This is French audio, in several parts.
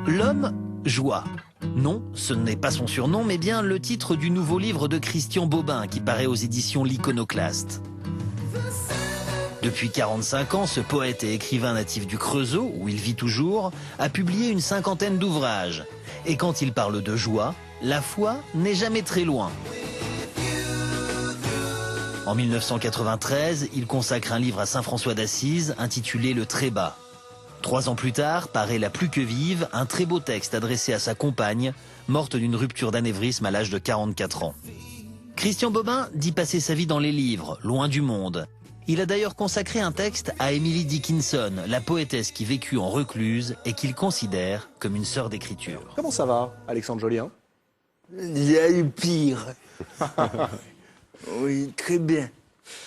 L'homme joie. Non, ce n'est pas son surnom, mais bien le titre du nouveau livre de Christian Bobin qui paraît aux éditions L'Iconoclaste. Depuis 45 ans, ce poète et écrivain natif du Creusot, où il vit toujours, a publié une cinquantaine d'ouvrages. Et quand il parle de joie, la foi n'est jamais très loin. En 1993, il consacre un livre à saint François d'Assise intitulé Le Trébat. 3 ans plus tard, paraît La plus que vive, un très beau texte adressé à sa compagne, morte d'une rupture d'anévrisme à l'âge de 44 ans. Christian Bobin dit passer sa vie dans les livres, loin du monde. Il a d'ailleurs consacré un texte à Emily Dickinson, la poétesse qui vécut en recluse et qu'il considère comme une sœur d'écriture. Comment ça va, Alexandre Jolien? Il y a eu pire. Oui, très bien.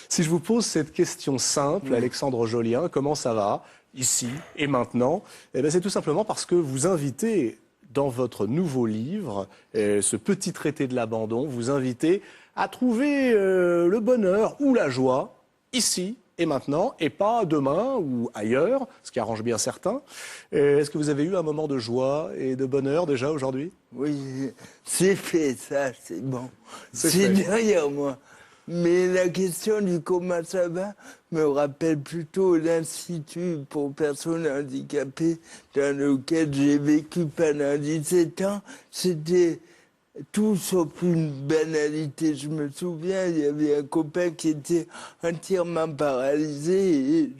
Si je vous pose cette question simple, Alexandre Jolien, comment ça va, ici et maintenant? Eh bien, c'est tout simplement parce que vous invitez, dans votre nouveau livre, ce petit traité de l'abandon, vous invitez à trouver le bonheur ou la joie, ici et maintenant, et pas demain ou ailleurs, ce qui arrange bien certains. Est-ce que vous avez eu un moment de joie et de bonheur déjà aujourd'hui? Oui, c'est fait ça, c'est bon. C'est C'est fait. derrière moi. Mais la question du comment ça va me rappelle plutôt l'Institut pour personnes handicapées dans lequel j'ai vécu pendant 17 ans. C'était tout sauf une banalité. Je me souviens, il y avait un copain qui était entièrement paralysé et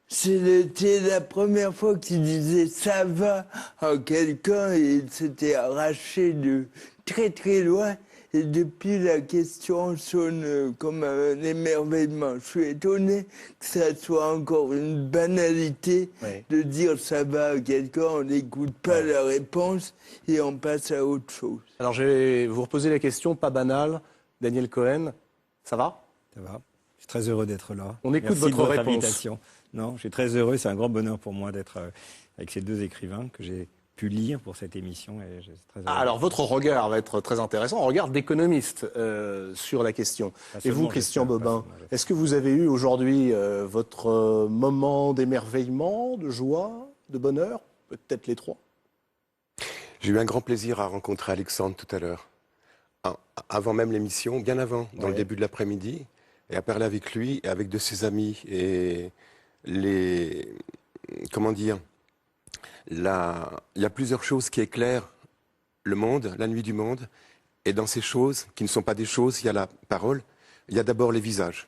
c'était la première fois qu'il disait ça va à quelqu'un et il s'était arraché de très très loin. Et depuis, la question sonne comme un émerveillement. Je suis étonné que ça soit encore une banalité de dire ça va à quelqu'un, on n'écoute pas la réponse et on passe à autre chose. Alors, je vais vous reposer la question, pas banale. Daniel Cohen, ça va? Ça va. Je suis très heureux d'être là. On écoute Merci de votre réponse. invitation. Non, je suis très heureux. C'est un grand bonheur pour moi d'être avec ces 2 écrivains que j'ai pu lire pour cette émission. Et je suis très heureux. Alors, votre regard va être très intéressant, un regard d'économiste sur la question. Et vous, Christian Bobin, est-ce que vous avez eu aujourd'hui votre moment d'émerveillement, de joie, de bonheur? Peut-être les 3. J'ai eu un grand plaisir à rencontrer Alexandre tout à l'heure. Avant même l'émission, bien avant, dans le début de l'après-midi, et à parler avec lui et avec de ses amis. Et comment dire, il y a plusieurs choses qui éclairent le monde, la nuit du monde. Et dans ces choses, qui ne sont pas des choses, il y a la parole. Il y a d'abord les visages.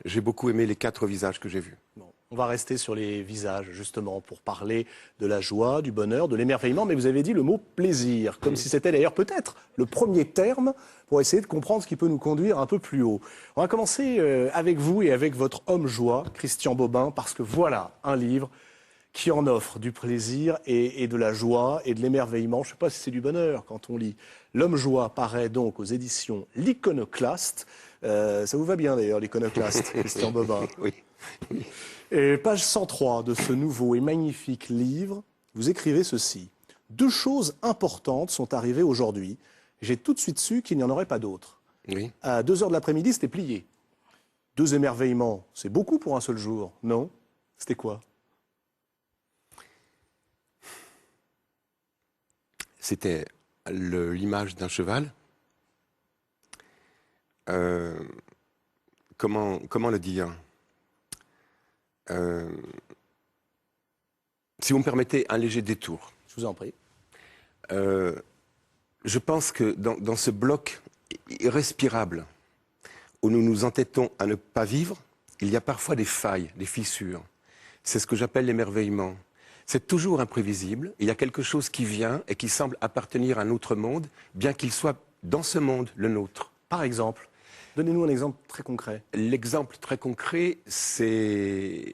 J'ai beaucoup aimé les 4 visages que j'ai vus. Bon, on va rester sur les visages, justement, pour parler de la joie, du bonheur, de l'émerveillement. Mais vous avez dit le mot plaisir, comme si c'était d'ailleurs peut-être le premier terme pour essayer de comprendre ce qui peut nous conduire un peu plus haut. On va commencer avec vous et avec votre homme joie, Christian Bobin, parce que voilà un livre qui en offre du plaisir et de la joie et de l'émerveillement. Je ne sais pas si c'est du bonheur quand on lit. L'homme joie paraît donc aux éditions L'Iconoclaste. Ça vous va bien d'ailleurs, L'Iconoclaste, Christian Bobin? Oui. Et page 103 de ce nouveau et magnifique livre, vous écrivez ceci. 2 choses importantes sont arrivées aujourd'hui. J'ai tout de suite su qu'il n'y en aurait pas d'autres. Oui. À 2 heures de l'après-midi, c'était plié. 2 émerveillements, c'est beaucoup pour un seul jour, non? C'était quoi? C'était l'image d'un cheval. Comment le dire? Si vous me permettez un léger détour. Je vous en prie. Je pense que dans ce bloc irrespirable où nous nous entêtons à ne pas vivre, il y a parfois des failles, des fissures. C'est ce que j'appelle l'émerveillement. C'est toujours imprévisible. Il y a quelque chose qui vient et qui semble appartenir à un autre monde, bien qu'il soit dans ce monde le nôtre. Par exemple, donnez-nous un exemple très concret. L'exemple très concret, c'est...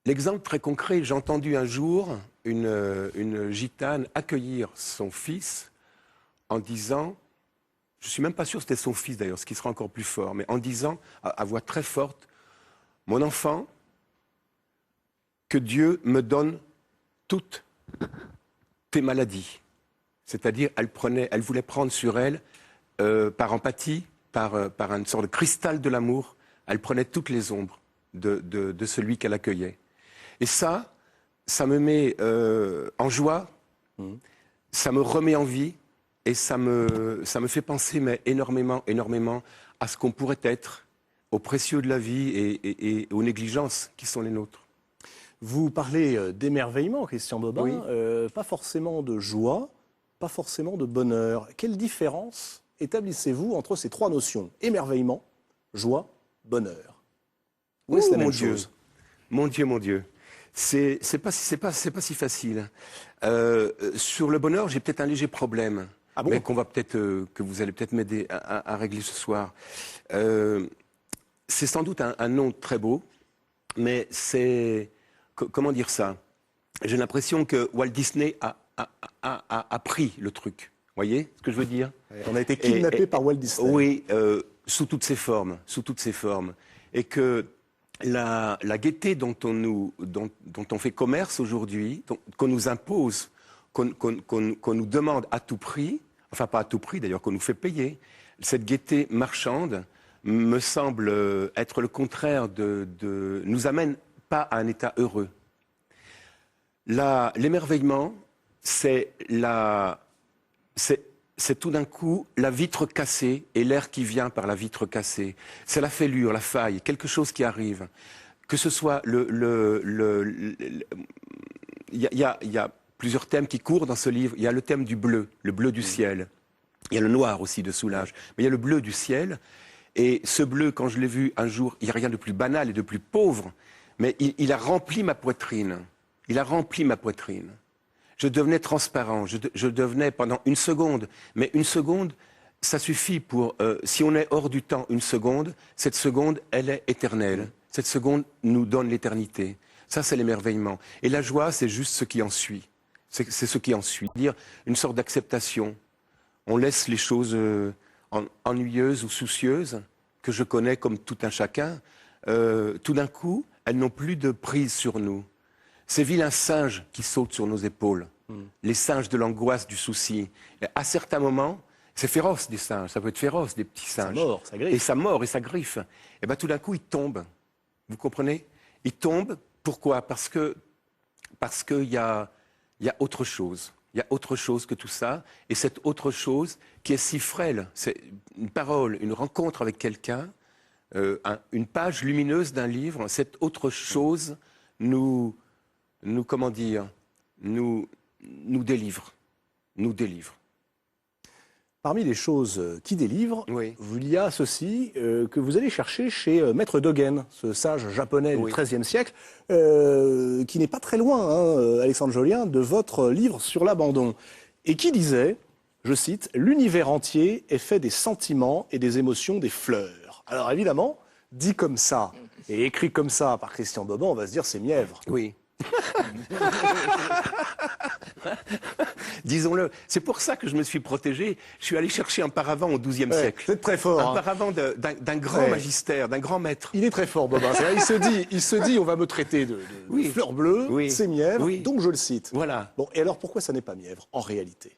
L'exemple très concret, j'ai entendu un jour une gitane accueillir son fils en disant, je ne suis même pas sûr que c'était son fils d'ailleurs, ce qui sera encore plus fort, mais en disant à voix très forte, « Mon enfant, que Dieu me donne toutes tes maladies. » C'est-à-dire, elle voulait prendre sur elle, par empathie, par une sorte de cristal de l'amour, elle prenait toutes les ombres de celui qu'elle accueillait. Et ça, ça me met en joie, ça me remet en vie et ça me fait penser mais énormément à ce qu'on pourrait être, aux précieux de la vie et aux négligences qui sont les nôtres. Vous parlez d'émerveillement, Christian Bobin, Oui. pas forcément de joie, pas forcément de bonheur. Quelle différence établissez-vous entre ces trois notions? Émerveillement, joie, bonheur. Ou est-ce la même chose? Mon Dieu. C'est pas si facile. Sur le bonheur, j'ai peut-être un léger problème. Ah bon? Mais que vous allez peut-être m'aider à régler ce soir. C'est sans doute un nom très beau, mais c'est... Comment dire ça? J'ai l'impression que Walt Disney a pris le truc. Vous voyez ce que je veux dire? On a été kidnappé par Walt Disney. Oui, sous toutes ses formes. Et que la gaieté dont on fait commerce aujourd'hui, qu'on nous impose, qu'on nous demande à tout prix, enfin pas à tout prix d'ailleurs, qu'on nous fait payer, cette gaieté marchande me semble être le contraire nous amène pas à un état heureux. L'émerveillement, c'est tout d'un coup la vitre cassée et l'air qui vient par la vitre cassée. C'est la fêlure, la faille, quelque chose qui arrive. Que ce soit il y a plusieurs thèmes qui courent dans ce livre. Il y a le thème du bleu, le bleu du ciel. Il y a le noir aussi de Soulages. Mais il y a le bleu du ciel. Et ce bleu, quand je l'ai vu un jour, il n'y a rien de plus banal et de plus pauvre. Mais il a rempli ma poitrine. Je devenais transparent. Je devenais pendant une seconde. Mais une seconde, ça suffit pour... si on est hors du temps une seconde, cette seconde, elle est éternelle. Cette seconde nous donne l'éternité. Ça, c'est l'émerveillement. Et la joie, c'est juste ce qui en suit. C'est ce qui en suit. Dire une sorte d'acceptation. On laisse les choses ennuyeuses ou soucieuses, que je connais comme tout un chacun. Tout d'un coup, elles n'ont plus de prise sur nous. Ces vilains singes qui sautent sur nos épaules, les singes de l'angoisse, du souci. Et à certains moments, c'est féroce des singes, ça peut être féroce des petits singes. Ça mord, ça griffe. Et ça mord et ça griffe. Et bien tout d'un coup, ils tombent. Vous comprenez? Ils tombent. Pourquoi? Parce qu'il y a autre chose. Il y a autre chose que tout ça. Et cette autre chose qui est si frêle, c'est une parole, une rencontre avec quelqu'un, une page lumineuse d'un livre, cette autre chose nous délivre. Parmi les choses qui délivrent, Oui. il y a ceci que vous allez chercher chez Maître Dogen, ce sage japonais du XIIIe siècle, qui n'est pas très loin, Alexandre Jolien, de votre livre sur l'abandon, et qui disait, je cite, « L'univers entier est fait des sentiments et des émotions des fleurs ». Alors évidemment, dit comme ça et écrit comme ça par Christian Bobin, on va se dire c'est mièvre. Oui. Disons-le. C'est pour ça que je me suis protégé. Je suis allé chercher un paravent au XIIe siècle. Vous êtes très fort. Un paravent d'un grand magistère, d'un grand maître. Il est très fort, Bobin. Il se dit, on va me traiter de fleur bleue, c'est mièvre, donc je le cite. Voilà. Bon, et alors pourquoi ça n'est pas mièvre, en réalité?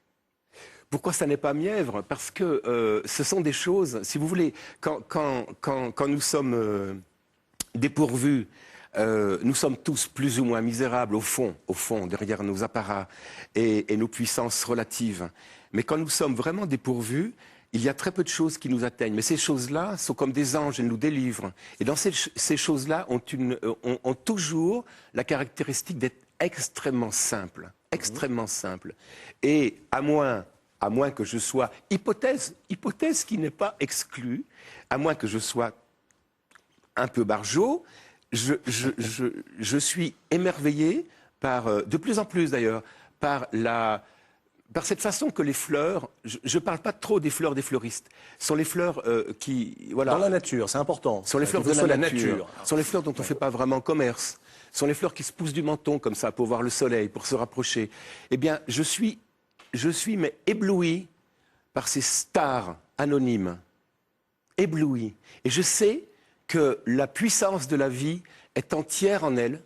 Pourquoi ça n'est pas mièvre? Parce que ce sont des choses, si vous voulez, quand nous sommes dépourvus, nous sommes tous plus ou moins misérables au fond, derrière nos apparats et nos puissances relatives. Mais quand nous sommes vraiment dépourvus, il y a très peu de choses qui nous atteignent. Mais ces choses-là sont comme des anges, elles nous délivrent. Et dans ces choses-là ont toujours la caractéristique d'être extrêmement simples. Extrêmement simples. Et à moins que je sois, hypothèse qui n'est pas exclue, à moins que je sois un peu barjot, je suis émerveillé par, de plus en plus d'ailleurs, par cette façon que les fleurs, je ne parle pas trop des fleurs des fleuristes, sont les fleurs qui... Voilà, dans la nature, c'est important. sont les fleurs de la nature, sont les fleurs dont on ne fait pas vraiment commerce, sont les fleurs qui se poussent du menton comme ça pour voir le soleil, pour se rapprocher. Eh bien, je suis mais ébloui par ces stars anonymes, ébloui. Et je sais que la puissance de la vie est entière en elle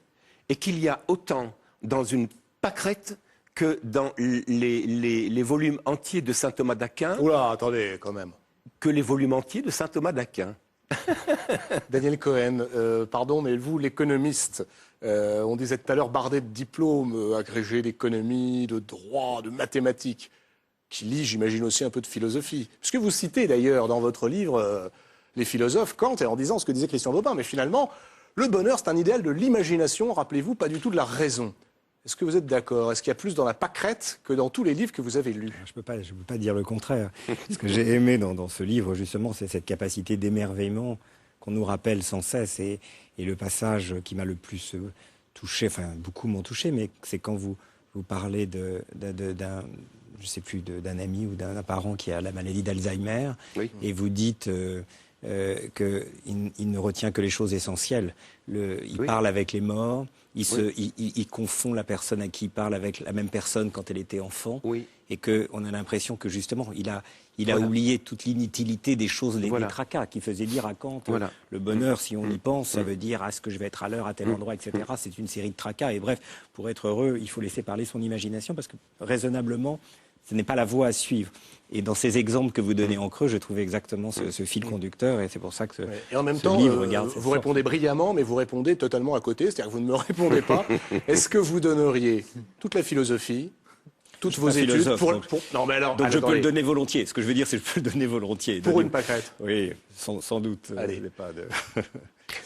et qu'il y a autant dans une pâquerette que dans les volumes entiers de saint Thomas d'Aquin. Oula, attendez, quand même. Que les volumes entiers de saint Thomas d'Aquin. Daniel Cohen, pardon, mais vous, l'économiste, on disait tout à l'heure bardé de diplômes, agrégé d'économie, de droit, de mathématiques, qui lit, j'imagine, aussi un peu de philosophie. Puisque vous citez d'ailleurs dans votre livre les philosophes, Kant, et en disant ce que disait Christian Bobin, mais finalement, le bonheur, c'est un idéal de l'imagination, rappelez-vous, pas du tout de la raison. Est-ce que vous êtes d'accord? Est-ce qu'il y a plus dans la pâquerette que dans tous les livres que vous avez lus? Je peux pas dire le contraire. Ce que j'ai aimé dans ce livre, justement, c'est cette capacité d'émerveillement qu'on nous rappelle sans cesse. Et le passage qui m'a le plus touché, enfin, beaucoup m'ont touché, mais c'est quand vous parlez d'un, je sais plus, d'un ami ou d'un parent qui a la maladie d'Alzheimer, Oui. et vous dites qu'il ne retient que les choses essentielles. Il Oui. parle avec les morts, Oui. il confond la personne à qui il parle avec la même personne quand elle était enfant, Oui. et qu'on a l'impression que justement, il a Voilà. oublié toute l'inutilité des choses, des Voilà. tracas, qui faisaient dire à Kant, Voilà. le bonheur, si on y pense, ça veut dire, est-ce que je vais être à l'heure, à tel endroit, etc. Mm. C'est une série de tracas, et bref, pour être heureux, il faut laisser parler son imagination, parce que raisonnablement, ce n'est pas la voie à suivre. Et dans ces exemples que vous donnez en creux, je trouvais exactement ce fil conducteur, et c'est pour ça que Ouais. Et en même ce temps, livre garde cette vous force. répondez brillamment, mais vous répondez totalement à côté, c'est-à-dire que vous ne me répondez pas. Est-ce que vous donneriez toute la philosophie, toutes vos suis pas études philosophe, donc- Non, mais alors, Donc je peux attendez, le donner volontiers. Ce que je veux dire, c'est que je peux le donner volontiers. pour Donner- une pâquerette. Oui, sans doute. Allez. Je n'ai pas de...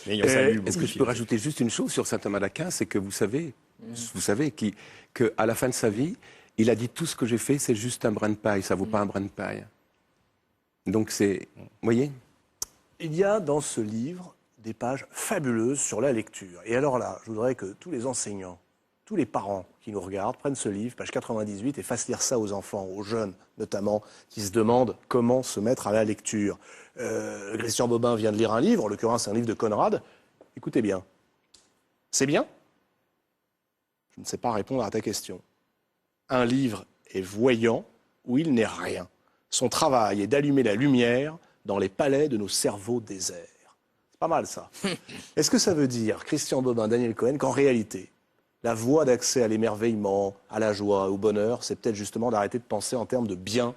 Mais ayant salué Est-ce beaucoup que de je peux philosophes. rajouter juste une chose sur saint Thomas d'Aquin, c'est que vous savez qu'à la fin de sa vie, il a dit tout ce que j'ai fait, c'est juste un brin de paille, ça vaut pas un brin de paille. Donc c'est, vous voyez, Il y a dans ce livre des pages fabuleuses sur la lecture. Et alors là, je voudrais que tous les enseignants, tous les parents qui nous regardent prennent ce livre, page 98, et fassent lire ça aux enfants, aux jeunes notamment, qui se demandent comment se mettre à la lecture. Christian Bobin vient de lire un livre, en l'occurrence un livre de Conrad. Écoutez bien. C'est bien? Je ne sais pas répondre à ta question. Un livre est voyant où il n'est rien. Son travail est d'allumer la lumière dans les palais de nos cerveaux déserts. C'est pas mal ça. Est-ce que ça veut dire, Christian Bobin, Daniel Cohen, qu'en réalité, la voie d'accès à l'émerveillement, à la joie, au bonheur, c'est peut-être justement d'arrêter de penser en termes de bien,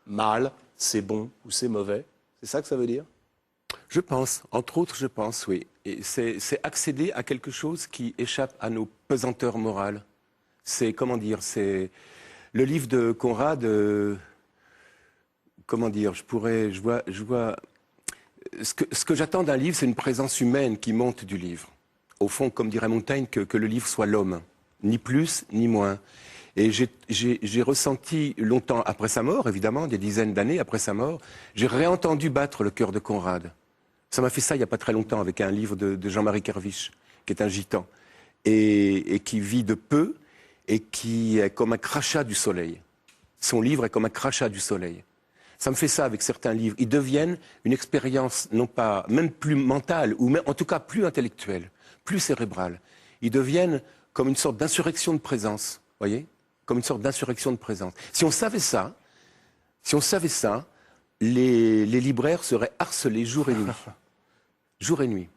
mal, c'est bon ou c'est mauvais? C'est ça que ça veut dire? je pense, entre autres, je pense, oui. Et c'est accéder à quelque chose qui échappe à nos pesanteurs morales. C'est, comment dire, c'est le livre de Conrad, comment dire, je vois, ce que j'attends d'un livre, c'est une présence humaine qui monte du livre. Au fond, comme dirait Montaigne, que le livre soit l'homme, ni plus ni moins. Et j'ai ressenti longtemps après sa mort, évidemment, des dizaines d'années après sa mort, j'ai réentendu battre le cœur de Conrad. Ça m'a fait ça il n'y a pas très longtemps avec un livre de Jean-Marie Kerviche, qui est un gitan, et qui vit de peu, et qui est comme un crachat du soleil. Son livre est comme un crachat du soleil. Ça me fait ça avec certains livres. Ils deviennent une expérience, non pas, même plus mentale, ou même, en tout cas plus intellectuelle, plus cérébrale. Ils deviennent comme une sorte d'insurrection de présence, voyez, comme une sorte d'insurrection de présence. Si on savait ça, les libraires seraient harcelés jour et nuit. Jour et nuit.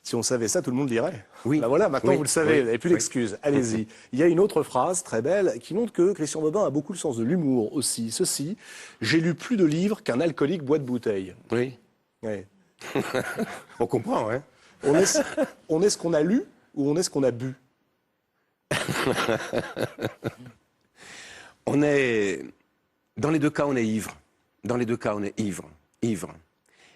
Si on savait ça, tout le monde dirait. Oui. Ben voilà, maintenant Oui. vous le savez, Oui. vous n'avez plus Oui. d'excuses. Allez-y. Il y a une autre phrase très belle qui montre que Christian Bobin a beaucoup le sens de l'humour aussi. Ceci, j'ai lu plus de livres qu'un alcoolique boit de bouteille. Oui. Ouais. On comprend, hein. On est ce qu'on a lu ou on est ce qu'on a bu? On est, dans les deux cas, on est ivre. Dans les deux cas, on est ivre.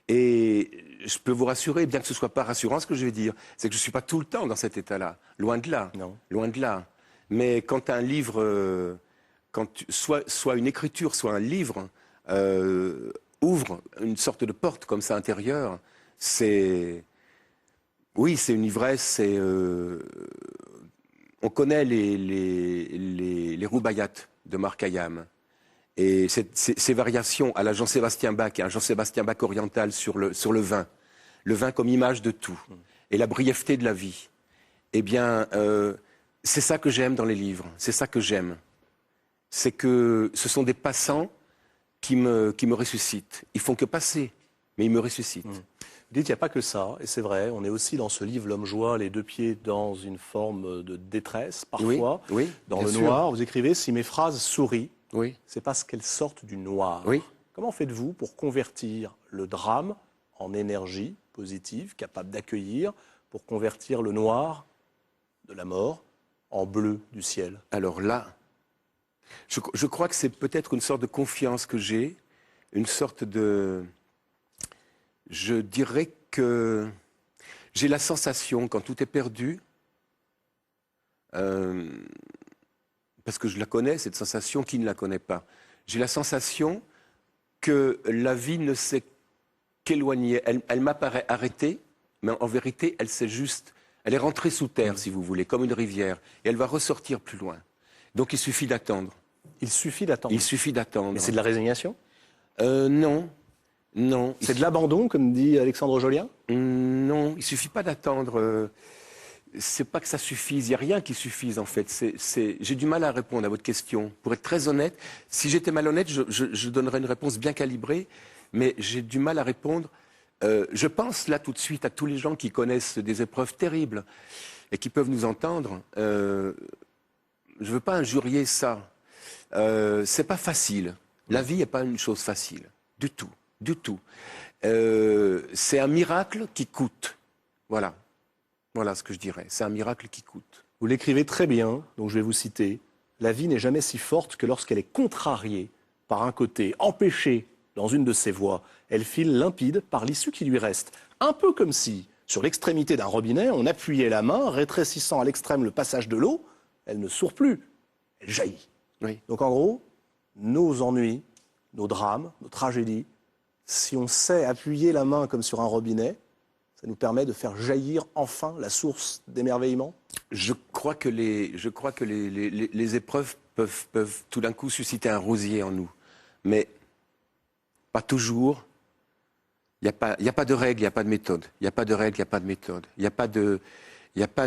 Et je peux vous rassurer, bien que ce ne soit pas rassurant ce que je vais dire, c'est que je ne suis pas tout le temps dans cet état-là. Loin de là. Non. Loin de là. Mais quand un livre, soit une écriture, soit un livre, ouvre une sorte de porte comme ça intérieure, oui, c'est une ivresse. On connaît les roubaïates de Marc Hayam. Et ces variations à la Jean-Sébastien Bach, et un Jean-Sébastien Bach oriental sur le vin comme image de tout, et la brièveté de la vie, eh bien, c'est ça que j'aime dans les livres, c'est ça que j'aime. C'est que ce sont des passants qui me ressuscitent. Ils font que passer, mais ils me ressuscitent. Vous dites qu'il n'y a pas que ça, et c'est vrai, on est aussi dans ce livre, L'homme joie, les deux pieds dans une forme de détresse, parfois, Oui, dans bien le sûr. noir. Vous écrivez, si mes phrases sourient, Oui. c'est parce qu'elles sortent du noir. Oui. Comment faites-vous pour convertir le drame en énergie positive, capable d'accueillir, pour convertir le noir de la mort en bleu du ciel? Alors là, je crois que c'est peut-être une sorte de confiance que j'ai, une sorte de... Je dirais que j'ai la sensation, quand tout est perdu, parce que je la connais, cette sensation, qui ne la connaît pas? J'ai la sensation que la vie ne s'est qu'éloignée. Elle m'apparaît arrêtée, mais en vérité, elle est rentrée sous terre, si vous voulez, comme une rivière, et elle va ressortir plus loin. Donc il suffit d'attendre. Il suffit d'attendre. Il suffit d'attendre. Mais c'est de la résignation? Non. Non. C'est de l'abandon, comme dit Alexandre Jolien? Non, il suffit pas d'attendre. C'est pas que ça suffise. Il n'y a rien qui suffise, en fait. J'ai du mal à répondre à votre question. Pour être très honnête, si j'étais malhonnête, je donnerais une réponse bien calibrée, mais j'ai du mal à répondre. Je pense là tout de suite à tous les gens qui connaissent des épreuves terribles et qui peuvent nous entendre. Je veux pas injurier ça. C'est pas facile. La vie n'est pas une chose facile. Du tout. Du tout. C'est un miracle qui coûte. Voilà. Voilà ce que je dirais. C'est un miracle qui coûte. Vous l'écrivez très bien, donc je vais vous citer. La vie n'est jamais si forte que lorsqu'elle est contrariée par un côté, empêchée dans une de ses voies. Elle file limpide par l'issue qui lui reste. Un peu comme si, sur l'extrémité d'un robinet, on appuyait la main, rétrécissant à l'extrême le passage de l'eau. Elle ne sourd plus, elle jaillit. Oui. Donc en gros, nos ennuis, nos drames, nos tragédies, si on sait appuyer la main comme sur un robinet, ça nous permet de faire jaillir enfin la source d'émerveillement. Je crois que les épreuves peuvent tout d'un coup susciter un rosier en nous. Mais pas toujours. Il n'y a pas de règle, il n'y a pas de méthode. Il n'y a pas de règle, il n'y a pas de méthode. Il n'y a pas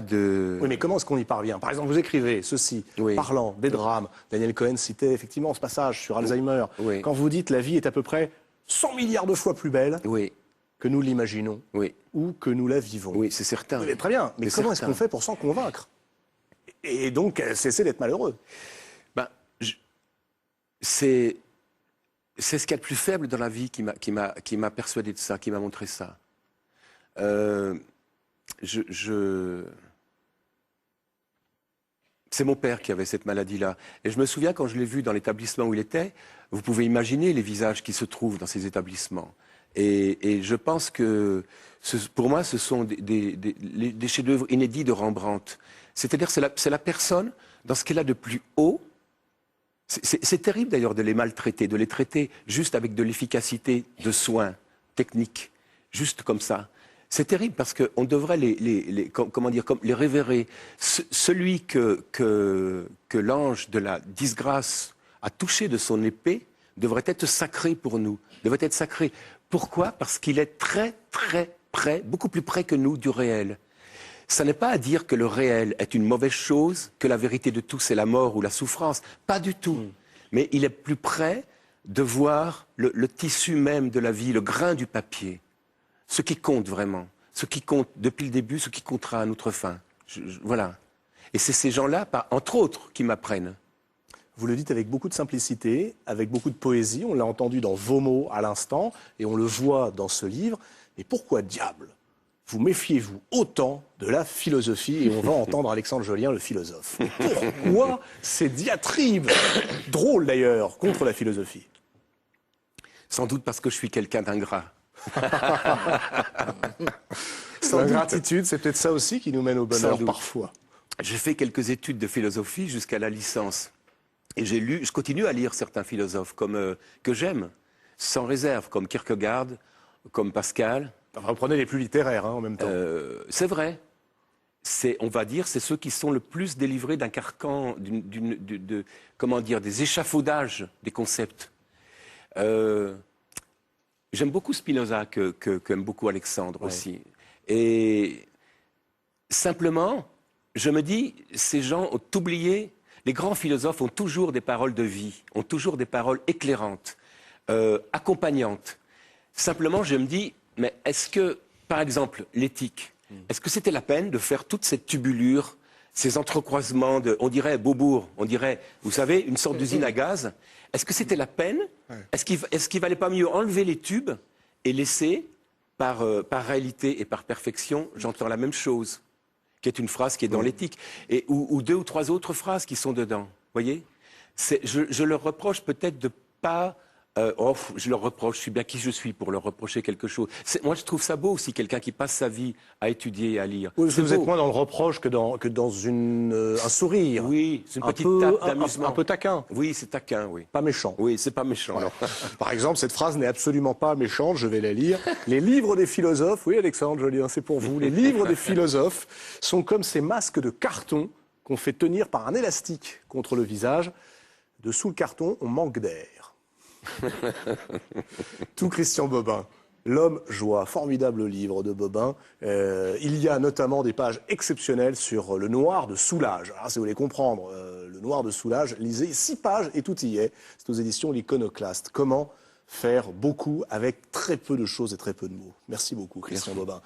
de... Oui, mais comment est-ce qu'on y parvient? Par exemple, vous écrivez ceci, Oui. parlant des drames. Daniel Cohen citait effectivement ce passage sur Alzheimer. Oui. Quand vous dites la vie est à peu près 100 milliards de fois plus belle Oui, que nous l'imaginons oui, ou que nous la vivons. oui, c'est certain. Oui, mais très bien, mais C'est comment est-ce certain. qu'on fait pour s'en convaincre? Et donc cesser d'être malheureux. Ben, c'est ce qu'il y a de plus faible dans la vie qui m'a persuadé de ça, qui m'a montré ça. C'est mon père qui avait cette maladie-là. Et je me souviens, quand je l'ai vu dans l'établissement où il était, vous pouvez imaginer les visages qui se trouvent dans ces établissements. Et je pense que, pour moi, ce sont des chefs-d'œuvre inédits de Rembrandt. C'est-à-dire, c'est la personne, dans ce qu'elle a de plus haut. C'est terrible d'ailleurs de les maltraiter, de les traiter juste avec de l'efficacité de soins techniques, juste comme ça. C'est terrible parce qu'on devrait les révérer. Celui que l'ange de la disgrâce a touché de son épée devrait être sacré pour nous, devrait être sacré. Pourquoi? Parce qu'il est très, très près, beaucoup plus près que nous du réel. Ça n'est pas à dire que le réel est une mauvaise chose, que la vérité de tout c'est la mort ou la souffrance. Pas du tout. Mais il est plus près de voir le tissu même de la vie, le grain du papier. Ce qui compte vraiment, ce qui compte depuis le début, ce qui comptera à notre fin. Voilà. Et c'est ces gens-là, entre autres, qui m'apprennent. Vous le dites avec beaucoup de simplicité, avec beaucoup de poésie. On l'a entendu dans vos mots à l'instant et on le voit dans ce livre. Mais pourquoi diable vous méfiez-vous autant de la philosophie? Et on va entendre Alexandre Jolien, le philosophe. Pourquoi ces diatribes, drôles d'ailleurs, contre la philosophie? Sans doute parce que je suis quelqu'un d'ingrat. L'ingratitude, c'est peut-être ça aussi qui nous mène au bonheur Sans doute. parfois. J'ai fait quelques études de philosophie jusqu'à la licence. Et je continue à lire certains philosophes que j'aime, sans réserve, comme Kierkegaard, comme Pascal. Enfin, vous prenez les plus littéraires en même temps. C'est vrai. On va dire, c'est ceux qui sont le plus délivrés d'un carcan, des échafaudages des concepts. J'aime beaucoup Spinoza, qu'aime beaucoup Alexandre aussi. Et simplement, je me dis, ces gens ont oublié, les grands philosophes ont toujours des paroles de vie, ont toujours des paroles éclairantes, accompagnantes. Simplement, je me dis, mais est-ce que, par exemple, l'éthique, est-ce que c'était la peine de faire toute cette tubulure, ces entrecroisements on dirait Beaubourg, on dirait, vous savez, une sorte d'usine à gaz? Est-ce que c'était la peine? Est-ce qu'il valait pas mieux enlever les tubes et laisser par réalité et par perfection, j'entends la même chose, qui est une phrase qui est dans l'éthique, et ou 2 ou 3 autres phrases qui sont dedans. Voyez, je leur reproche peut-être de pas. Je leur reproche, je suis bien qui je suis pour leur reprocher quelque chose. Moi, je trouve ça beau aussi, quelqu'un qui passe sa vie à étudier et à lire. Oui, vous beau. êtes moins dans le reproche que dans un sourire. Oui, c'est une Un petite peu- tape un- d'amusement. un peu taquin. Oui, c'est taquin, oui. Pas méchant. Oui, c'est pas méchant, non. Par exemple, cette phrase n'est absolument pas méchante, je vais la lire. Les livres des philosophes, oui Alexandre, je lis, c'est pour vous. Les livres des philosophes sont comme ces masques de carton qu'on fait tenir par un élastique contre le visage. Dessous le carton, on manque d'air. Tout Christian Bobin. L'homme joie, formidable livre de Bobin. Il y a notamment des pages exceptionnelles sur le noir de Soulages. Alors, si vous voulez comprendre le noir de Soulages, lisez 6 pages et tout y est. C'est aux éditions L'Iconoclaste. Comment faire beaucoup avec très peu de choses et très peu de mots. Merci beaucoup, Christian Bobin.